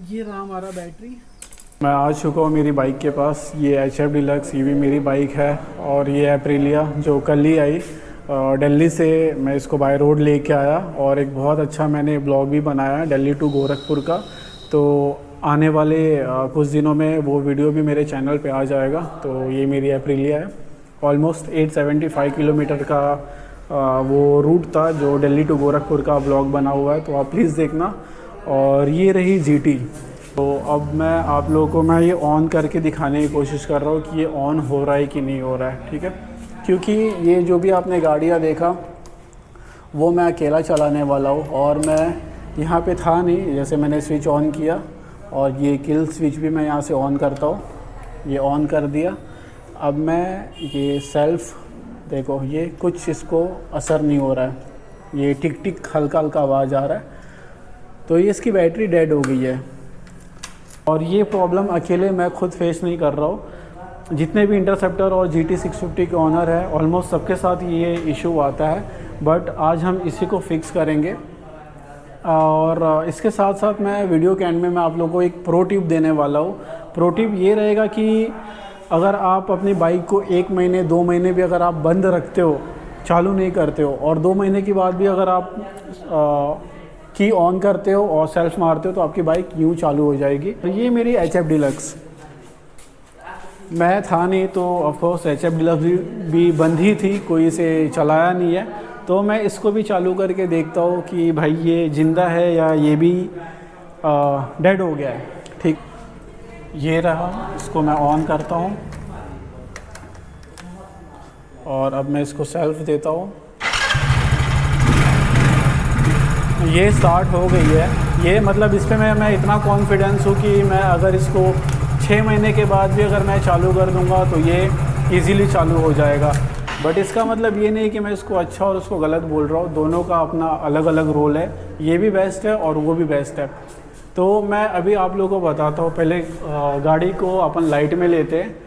ये रहा हमारा बैटरी। मैं आ चुका हूँ मेरी बाइक के पास। ये HF डिलक्स EV मेरी बाइक है और ये एप्रिलिया जो कल ही आई दिल्ली से। मैं इसको बाय रोड लेके आया और एक बहुत अच्छा मैंने ब्लॉग भी बनाया है दिल्ली टू गोरखपुर का। तो आने वाले कुछ दिनों में वो वीडियो भी मेरे चैनल पे आ जाएगा। तो ये मेरी एप्रिलिया है। ऑलमोस्ट 875 किलोमीटर का वो रूट था जो दिल्ली टू गोरखपुर का ब्लॉग बना हुआ है, तो आप प्लीज़ देखना। और ये रही GT। तो अब मैं आप लोगों को मैं ये ऑन करके दिखाने की कोशिश कर रहा हूँ कि ये ऑन हो रहा है कि नहीं हो रहा है, ठीक है। क्योंकि ये जो भी आपने गाड़ियाँ देखा वो मैं अकेला चलाने वाला हूँ और मैं यहाँ पे था नहीं। जैसे मैंने स्विच ऑन किया और ये किल स्विच भी मैं यहाँ से ऑन करता हूँ, ये ऑन कर दिया। अब मैं ये सेल्फ देखो, ये कुछ इसको असर नहीं हो रहा है, ये टिक टिक हल्का हल्का आवाज़ आ रहा है। तो ये इसकी बैटरी डेड हो गई है और ये प्रॉब्लम अकेले मैं खुद फेस नहीं कर रहा हूँ। जितने भी इंटरसेप्टर और GT 650 के ऑनर है ऑलमोस्ट सबके साथ ये इशू आता है, बट आज हम इसी को फिक्स करेंगे। और इसके साथ साथ मैं वीडियो के एंड में मैं आप लोगों को एक प्रो टिप देने वाला हूँ। प्रो टिप ये रहेगा कि अगर आप अपनी बाइक को 1 महीने 2 महीने भी अगर आप बंद रखते हो, चालू नहीं करते हो, और 2 महीने के बाद भी अगर आप की ऑन करते हो और सेल्फ मारते हो, तो आपकी बाइक यूँ चालू हो जाएगी। तो ये मेरी HF डिलक्स, मैं था नहीं तो ऑफकोर्स HF डिलक्स भी बंद ही थी, कोई इसे चलाया नहीं है। तो मैं इसको भी चालू करके देखता हूँ कि भाई ये ज़िंदा है या ये भी डेड हो गया है। ठीक, ये रहा, इसको मैं ऑन करता हूँ और अब मैं इसको सेल्फ देता हूँ। ये स्टार्ट हो गई है। ये मतलब इस पर मैं इतना कॉन्फिडेंस हूँ कि मैं अगर इसको 6 महीने के बाद भी अगर मैं चालू कर दूँगा तो ये इजीली चालू हो जाएगा। बट इसका मतलब ये नहीं कि मैं इसको अच्छा और उसको गलत बोल रहा हूँ, दोनों का अपना अलग अलग रोल है। ये भी बेस्ट है और वो भी बेस्ट है। तो मैं अभी आप लोगों को बताता हूँ। पहले गाड़ी को अपन लाइट में लेते हैं।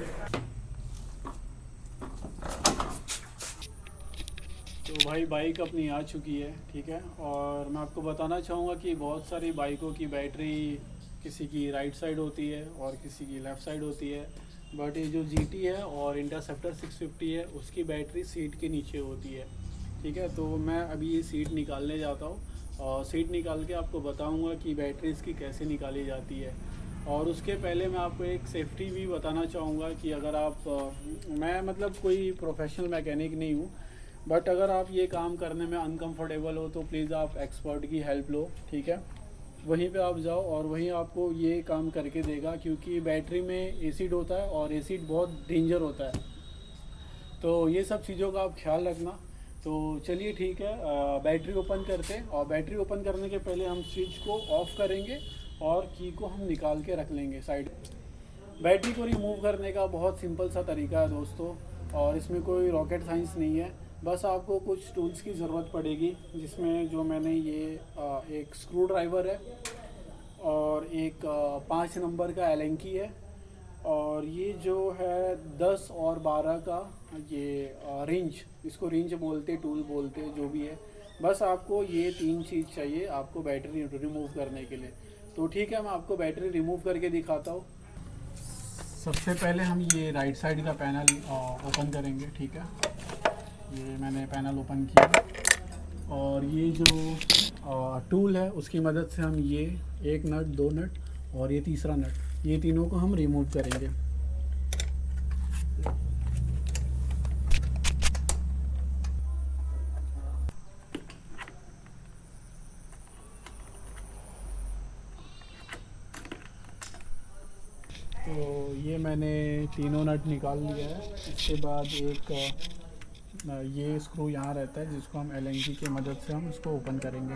तो भाई बाइक अपनी आ चुकी है, ठीक है। और मैं आपको बताना चाहूँगा कि बहुत सारी बाइकों की बैटरी किसी की राइट साइड होती है और किसी की लेफ़्ट साइड होती है, बट ये जो GT है और इंटरसेप्टर 650 है उसकी बैटरी सीट के नीचे होती है, ठीक है। तो मैं अभी ये सीट निकालने जाता हूँ और सीट निकाल के आपको बताऊँगा कि बैटरी इसकी कैसे निकाली जाती है। और उसके पहले मैं आपको एक सेफ्टी भी बताना चाहूँगा कि अगर आप मैं मतलब कोई प्रोफेशनल मैकेनिक नहीं हूँ, बट अगर आप ये काम करने में अनकंफर्टेबल हो तो प्लीज़ आप एक्सपर्ट की हेल्प लो, ठीक है। वहीं पे आप जाओ और वहीं आपको ये काम करके देगा, क्योंकि बैटरी में एसिड होता है और एसिड बहुत डेंजर होता है। तो ये सब चीज़ों का आप ख्याल रखना। तो चलिए ठीक है, बैटरी ओपन करते हैं। और बैटरी ओपन करने के पहले हम स्विच को ऑफ़ करेंगे और की को हम निकाल के रख लेंगे साइड। बैटरी को रिमूव करने का बहुत सिंपल सा तरीका है दोस्तों, और इसमें कोई रॉकेट साइंस नहीं है। बस आपको कुछ टूल्स की ज़रूरत पड़ेगी, जिसमें जो मैंने ये एक स्क्रू ड्राइवर है और एक 5 नंबर का Allen की है, और ये जो है 10 और 12 का ये रिंच, इसको रिंच बोलते, टूल बोलते, जो भी है। बस आपको ये 3 चीज़ चाहिए आपको बैटरी रिमूव करने के लिए। तो ठीक है, मैं आपको बैटरी रिमूव करके दिखाता हूँ। सबसे पहले हम ये राइट साइड का पैनल ओपन करेंगे, ठीक है। ये मैंने पैनल ओपन किया और ये जो टूल है उसकी मदद से हम ये 1 नट, 2 नट और ये तीसरा नट, ये तीनों को हम रिमूव करेंगे। तो ये मैंने तीनों नट निकाल लिया है। इसके बाद एक ये स्क्रू यहाँ रहता है जिसको हम Allen की मदद से हम इसको ओपन करेंगे।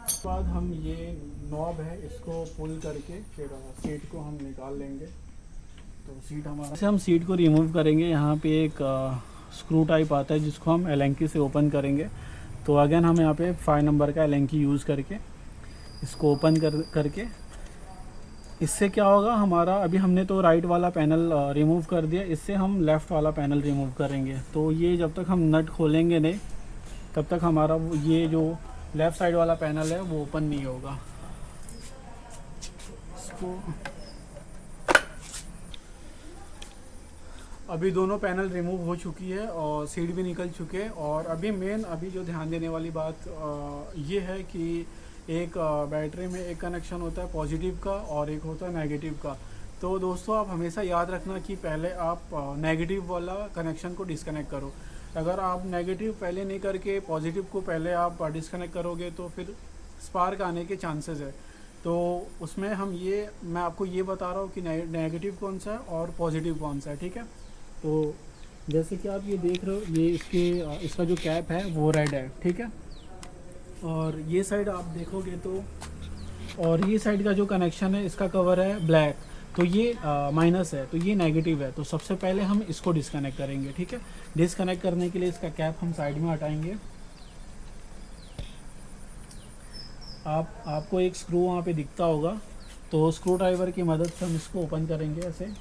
उसके बाद हम ये नॉब है इसको पुल करके फिर सीट को हम निकाल लेंगे। तो सीट हमारा से हम सीट को रिमूव करेंगे। यहाँ पे एक स्क्रू टाइप आता है जिसको हम Allen की से ओपन करेंगे। तो अगेन हम यहाँ पे 5 नंबर का Allen की यूज़ करके इसको ओपन करके इससे क्या होगा हमारा, अभी हमने तो राइट वाला पैनल रिमूव कर दिया, इससे हम लेफ़्ट वाला पैनल रिमूव करेंगे। तो ये जब तक हम नट खोलेंगे नहीं तब तक हमारा ये जो लेफ़्ट साइड वाला पैनल है वो ओपन नहीं होगा। इसको अभी दोनों पैनल रिमूव हो चुकी है और सीट भी निकल चुके हैं। और अभी जो ध्यान देने वाली बात ये है कि एक बैटरी में एक कनेक्शन होता है पॉजिटिव का और एक होता है नेगेटिव का। तो दोस्तों आप हमेशा याद रखना कि पहले आप नेगेटिव वाला कनेक्शन को डिस्कनेक्ट करो। अगर आप नेगेटिव पहले नहीं करके पॉजिटिव को पहले आप डिस्कनेक्ट करोगे तो फिर स्पार्क आने के चांसेस है। तो उसमें मैं आपको ये बता रहा हूँ कि नेगेटिव कौन सा है और पॉजिटिव कौन सा है, ठीक है। तो जैसे कि आप ये देख रहे हो, ये इसका जो कैप है वो रेड है, ठीक है। और ये साइड आप देखोगे तो, और ये साइड का जो कनेक्शन है इसका कवर है ब्लैक, तो ये माइनस है, तो ये नेगेटिव है। तो सबसे पहले हम इसको डिस्कनेक्ट करेंगे, ठीक है। डिस्कनेक्ट करने के लिए इसका कैप हम साइड में हटाएंगे। आपको एक स्क्रू वहाँ पे दिखता होगा, तो स्क्रू ड्राइवर की मदद से हम इसको ओपन करेंगे ऐसे।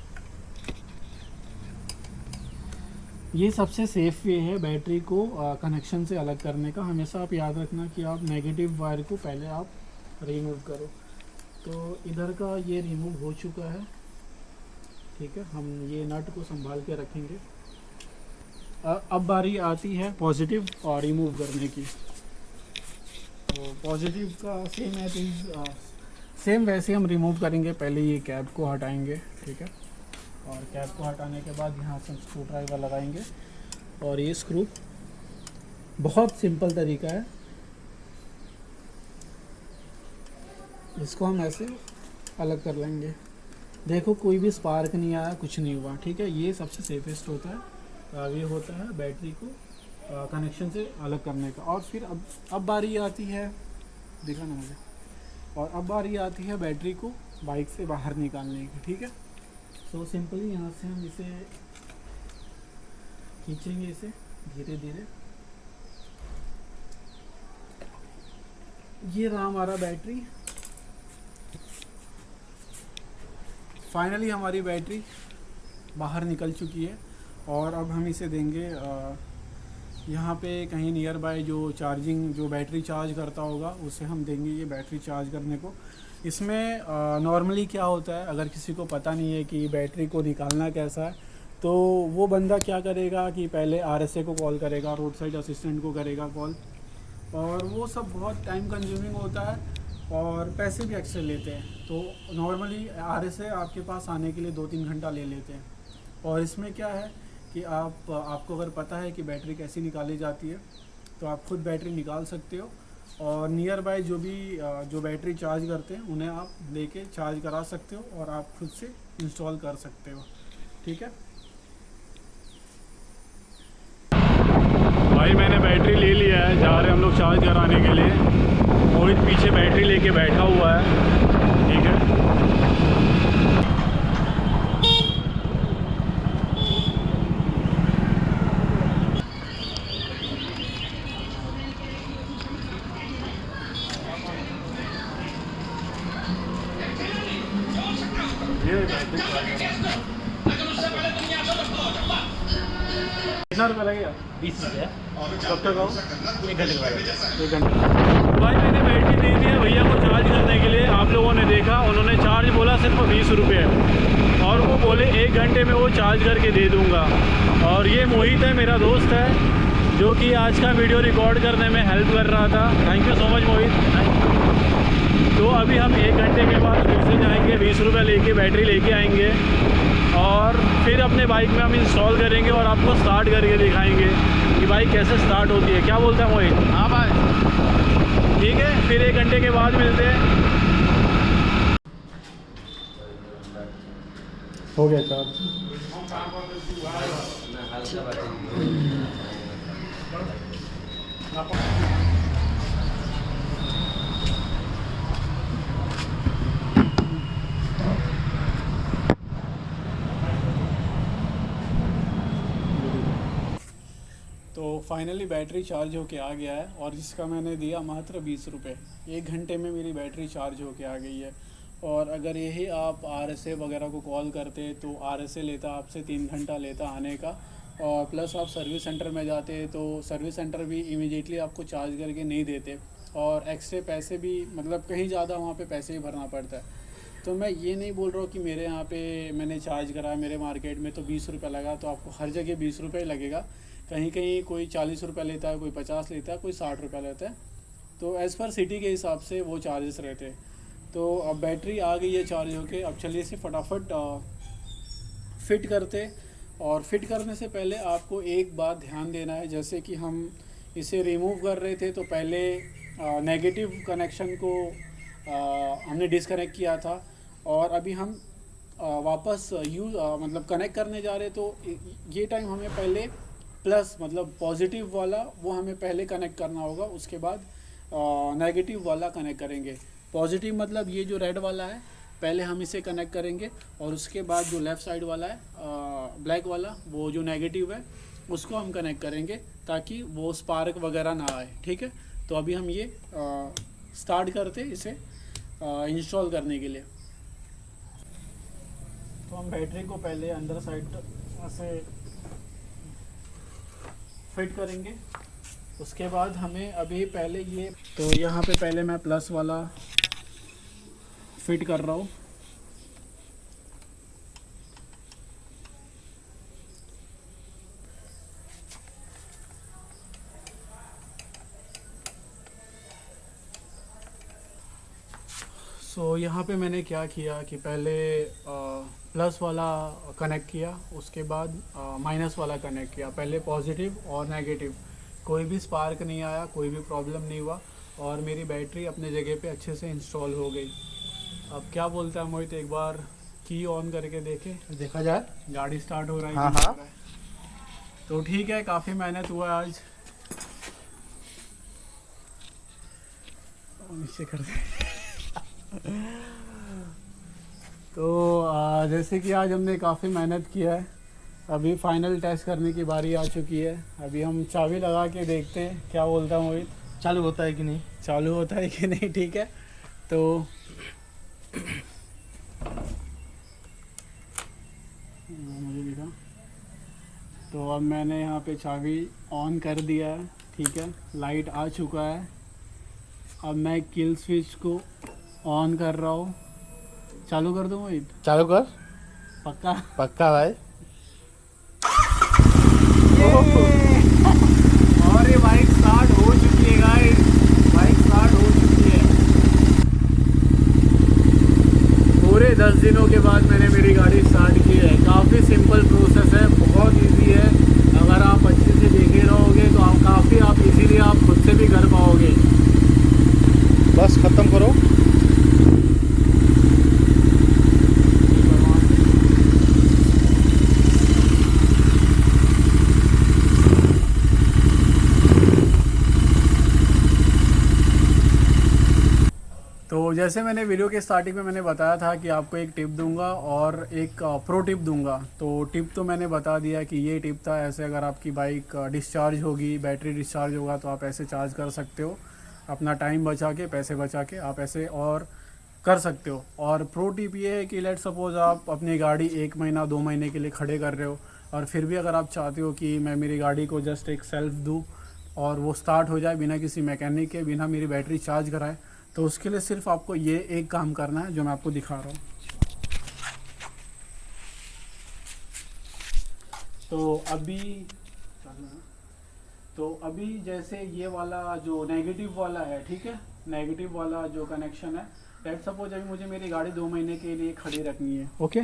ये सबसे सेफ़ वे है बैटरी को कनेक्शन से अलग करने का। हमेशा आप याद रखना कि आप नेगेटिव वायर को पहले आप रिमूव करो। तो इधर का ये रिमूव हो चुका है, ठीक है। हम ये नट को संभाल के रखेंगे। अब बारी आती है पॉजिटिव और रिमूव करने की। तो पॉजिटिव का सेम है, सेम वैसे हम रिमूव करेंगे। पहले ये कैप को हटाएंगे, ठीक है। और कैप को हटाने के बाद यहाँ से हम स्क्रू ड्राइवर लगाएंगे। और ये स्क्रू बहुत सिंपल तरीका है, इसको हम ऐसे अलग कर लेंगे। देखो कोई भी स्पार्क नहीं आया, कुछ नहीं हुआ, ठीक है। ये सबसे सेफेस्ट होता है। ये होता है बैटरी को कनेक्शन से अलग करने का। और फिर अब बारी आती है, देखा ना मुझे, और अब बारी आती है बैटरी को बाइक से बाहर निकालने की, ठीक है। सो सिंपली यहाँ से हम इसे खींचेंगे, इसे धीरे धीरे। ये रहा हमारा बैटरी। फाइनली हमारी बैटरी बाहर निकल चुकी है। और अब हम इसे देंगे यहाँ पे कहीं नियर बाय जो बैटरी चार्ज करता होगा उसे हम देंगे ये बैटरी चार्ज करने को। इसमें नॉर्मली क्या होता है, अगर किसी को पता नहीं है कि बैटरी को निकालना कैसा है, तो वो बंदा क्या करेगा कि पहले आरएसए को कॉल करेगा, रोड साइड असिस्टेंट को करेगा कॉल, और वो सब बहुत टाइम कंज्यूमिंग होता है और पैसे भी एक्स्ट्रा लेते हैं। तो नॉर्मली आरएसए आपके पास आने के लिए 2-3 घंटा ले लेते हैं। और इसमें क्या है कि आपको अगर पता है कि बैटरी कैसी निकाली जाती है तो आप खुद बैटरी निकाल सकते हो। और नियर बाय जो बैटरी चार्ज करते हैं उन्हें आप लेके चार्ज करा सकते हो और आप खुद से इंस्टॉल कर सकते हो, ठीक है भाई। मैंने बैटरी ले लिया है, जा रहे हम लोग चार्ज कराने के लिए। मोहित पीछे बैटरी लेके बैठा हुआ है, ठीक है। कितना रुपया लगेगा? 20 रुपये। और कब तक आओ? 1 घंटे के बाद। 1 घंटे। भाई मैंने बैटरी दे दिया भैया को चार्ज करने के लिए। आप लोगों ने देखा, उन्होंने चार्ज बोला सिर्फ 20 रुपये, और वो बोले 1 घंटे में वो चार्ज करके दे दूँगा। और ये मोहित है, मेरा दोस्त है, जो कि आज का वीडियो रिकॉर्ड करने में हेल्प कर रहा था। थैंक यू सो मच मोहित। तो अभी हम 1 घंटे के बाद फिर से जाएंगे, 20 रुपये लेके बैटरी लेके आएंगे और फिर अपने बाइक में हम इंस्टॉल करेंगे और आपको स्टार्ट करके दिखाएंगे कि बाइक कैसे स्टार्ट होती है। क्या बोलता है मोहित? हाँ भाई, ठीक है, फिर 1 घंटे के बाद मिलते हैं। हो गया चार्ज। तो फाइनली बैटरी चार्ज होके आ गया है और जिसका मैंने दिया मात्र 20 रुपये। 1 घंटे में मेरी बैटरी चार्ज होके आ गई है। और अगर यही आप RSA वगैरह को कॉल करते तो RSA लेता आपसे 3 घंटा लेता आने का, और प्लस आप सर्विस सेंटर में जाते तो सर्विस सेंटर भी इमीडिएटली आपको चार्ज करके नहीं देते, और एक्स्ट्रा पैसे भी मतलब कहीं ज़्यादा वहाँ पे पैसे ही भरना पड़ता है। तो मैं ये नहीं बोल रहा हूँ कि मेरे यहाँ पे मैंने चार्ज करा, मेरे मार्केट में तो 20 रुपये लगा, तो आपको हर जगह 20 रुपये लगेगा। कहीं कहीं कोई 40 रुपये लेता है, कोई 50 लेता है, कोई 60 रुपये लेता है। तो एज़ पर सिटी के हिसाब से वो चार्जेस रहते हैं। तो अब बैटरी आ गई है चार्ज होके, अब चलिए इसे फटाफट फिट करते। और फिट करने से पहले आपको एक बात ध्यान देना है, जैसे कि हम इसे रिमूव कर रहे थे तो पहले नेगेटिव कनेक्शन को हमने डिस्कनेक्ट किया था, और अभी हम वापस मतलब कनेक्ट करने जा रहे, तो ये टाइम हमें पहले प्लस मतलब पॉजिटिव वाला वो हमें पहले कनेक्ट करना होगा, उसके बाद नेगेटिव वाला कनेक्ट करेंगे। पॉजिटिव मतलब ये जो रेड वाला है पहले हम इसे कनेक्ट करेंगे, और उसके बाद जो लेफ़्ट साइड वाला है ब्लैक वाला वो जो नेगेटिव है उसको हम कनेक्ट करेंगे, ताकि वो स्पार्क वगैरह ना आए। ठीक है, तो अभी हम ये स्टार्ट करते इसे इंस्टॉल करने के लिए। तो हम बैटरी को पहले अंदर साइड से फिट करेंगे, उसके बाद हमें अभी पहले ये, तो यहाँ पे पहले मैं प्लस वाला फिट कर रहा हूँ। सो यहाँ पे मैंने क्या किया कि पहले प्लस वाला कनेक्ट किया, उसके बाद माइनस वाला कनेक्ट किया। पहले पॉजिटिव और नेगेटिव, कोई भी स्पार्क नहीं आया, कोई भी प्रॉब्लम नहीं हुआ, और मेरी बैटरी अपने जगह पे अच्छे से इंस्टॉल हो गई। अब क्या बोलता है मोहित, एक बार की ऑन करके देखा जाए, गाड़ी स्टार्ट हो रहा है। हाँ कि नहीं हाँ। हो रहा है? तो ठीक है, काफ़ी मेहनत हुआ आज। नीचे कर दे। तो जैसे कि आज हमने काफ़ी मेहनत किया है, अभी फाइनल टेस्ट करने की बारी आ चुकी है। अभी हम चाबी लगा के देखते हैं, क्या बोलता है मोहित, चालू होता है कि नहीं। चालू होता है कि नहीं। ठीक है, तो मुझे दिखा, तो अब मैंने यहाँ पे चाबी ऑन कर दिया है। ठीक है, लाइट आ चुका है। अब मैं किल स्विच को ऑन कर रहा हूँ। चालू कर दूँ मोहित? चालू कर। पक्का? पक्का भाई। और ये बाइक स्टार्ट हो चुकी है गाइस, बाइक स्टार्ट हो चुकी है। पूरे 10 दिनों के बाद मैंने मेरी गाड़ी स्टार्ट की है। काफ़ी सिंपल प्रोसेस है, बहुत इजी है। अगर आप अच्छे से देखे रहोगे तो आप इजीली आप खुद से भी कर पाओगे। बस ख़त्म करो। तो जैसे मैंने वीडियो के स्टार्टिंग में मैंने बताया था कि आपको एक टिप दूंगा और एक प्रो टिप दूंगा। तो टिप तो मैंने बता दिया कि ये टिप था, ऐसे अगर आपकी बाइक डिस्चार्ज होगी, बैटरी डिस्चार्ज होगा, तो आप ऐसे चार्ज कर सकते हो। अपना टाइम बचा के, पैसे बचा के आप ऐसे और कर सकते हो। और प्रो टिप ये है कि लेट सपोज आप अपनी गाड़ी 1 महीना 2 महीने के लिए खड़े कर रहे हो, और फिर भी अगर आप चाहते हो कि मैं मेरी गाड़ी को जस्ट एक सेल्फ दूँ और वो स्टार्ट हो जाए बिना किसी मैकेनिक के, बिना मेरी बैटरी चार्ज कराए, तो उसके लिए सिर्फ आपको ये एक काम करना है जो मैं आपको दिखा रहा हूँ। तो अभी जैसे ये वाला जो नेगेटिव वाला है, ठीक है, नेगेटिव वाला जो कनेक्शन है, लेट सपोज अभी मुझे मेरी गाड़ी 2 महीने के लिए खड़ी रखनी है। ओके,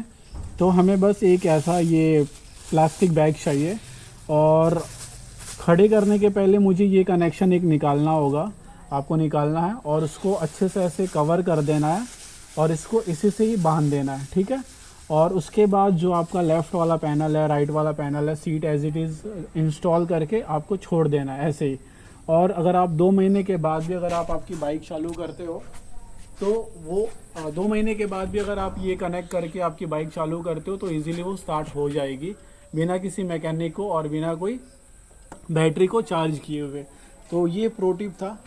तो हमें बस एक ऐसा ये प्लास्टिक बैग चाहिए, और खड़े करने के पहले मुझे ये कनेक्शन एक निकालना होगा, आपको निकालना है, और उसको अच्छे से ऐसे कवर कर देना है, और इसको इसी से ही बांध देना है। ठीक है, और उसके बाद जो आपका लेफ़्ट वाला पैनल है, राइट वाला पैनल है, seat as it is install करके आपको छोड़ देना है ऐसे ही। और अगर आप 2 महीने के बाद भी अगर आप आपकी बाइक चालू करते हो, तो वो 2 महीने के बाद भी अगर आप ये कनेक्ट करके आपकी बाइक चालू करते हो, तो ईज़िली वो स्टार्ट हो जाएगी बिना किसी मैकेनिक को और बिना कोई बैटरी को चार्ज किए हुए। तो ये प्रो टिप था।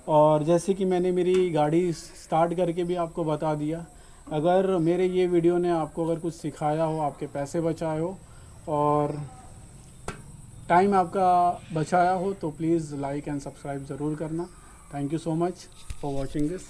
और जैसे कि मैंने मेरी गाड़ी स्टार्ट करके भी आपको बता दिया, अगर मेरे ये वीडियो ने आपको अगर कुछ सिखाया हो, आपके पैसे बचाए हो और टाइम आपका बचाया हो, तो प्लीज़ लाइक एंड सब्सक्राइब ज़रूर करना। Thank you so much for watching this.